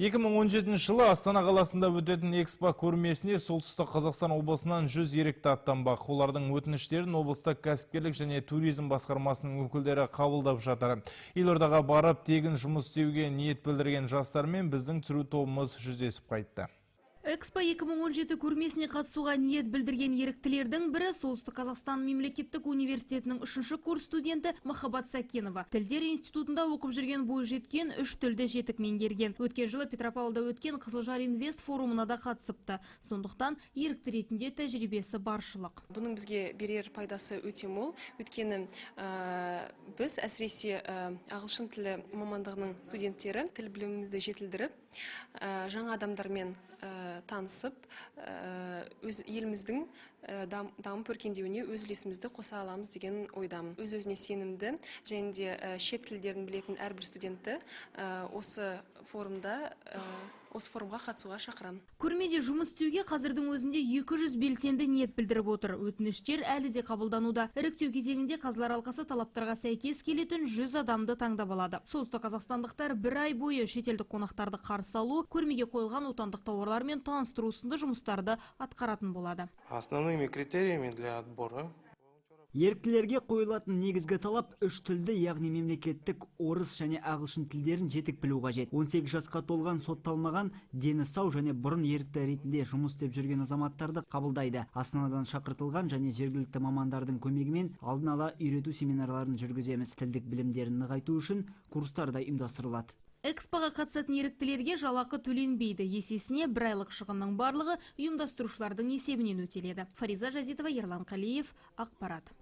2017 жылы Астана қаласында өтетін экспо көрмесіне солтүстік Қазақстан облысынан 100 ерікті аттанбақ. Олардың өтініштерін облыстық кәсіпкерлік және туризм басқармасының өкілдері қабылдап жатыр. Елордаға барып тегін жұмыс істеуге ниет білдірген жастармен біздің түсіру тобымыз жүздесіп қайтты. Экспо 2017 көрмесіне қатысуға ниет білдірген еріктілердің бірі Солтүстік Қазақстан мемлекеттік университетінің 3-ші курс студенті Махаббат Сакенова. Тілдер институтында оқып жүрген бойжеткен 3 тілді жетік меңгерген. Өткен жылы Петропавлда өткен Қызылжар инвест форумына да қатысыпты. Сондықтан ерікті ретінде тәжірибесі баршылық. Бұның бізге берер пайдасы өте мол. Өйткені біз әсіресе ағылшын тілі мамандығының студенттері тіл білімімізді жетілдіріп, жаңа адамдармен танысып, өз еліміздің дамып өркендеуіне өз үлесімізді қоса аламыз деген ойдамын. Өз-өзіне сенімді және де шет тілдерін білетін әрбір студентті осы форумға қатысуға шақырамын. Көрмеде жұмыс істеуге қазірдің өзінде 200 белсенді ниет білдіріп отыр. Өтініштер әлі де қабылдануда. Іріктеу кезеңінде Қазылар алқасы талаптарға сәйкес келетін 100 адамды таңдап алады. Солтүстік қазақстандықтар бір ай бойы шетелдік қонақтарды қарсы алу, көрмеге қойылған отандық тауарлармен таныстыру сынды жұмыстарды атқаратын болады. Основными критериями для отбора Еріктілерге қойылатын негізгі талап 3 тілді, яғни мемлекеттік орыс және ағылшын тілдерін жетік білу қажет. 18 жасқа толған сотталмаған, дені сау және бұрын ерікті ретінде жұмыс істеп жүрген азаматтарды қабылдайды. Астанадан шақыртылған және жергілікті мамандардың көмегімен алдын ала үйрету семинарларын жүргіземіз. Тілдік білімдерін нығайту үшін курстар да ұйымдастырылады. Экспоға қатысатын еріктілерге жалақы төленбейді. Есесіне бір айлық шығынның барлығы ұйымдастырушылардың есебінен өтеледі. Фариза Жазитова, Ерлан Қалиев, Ақпарат.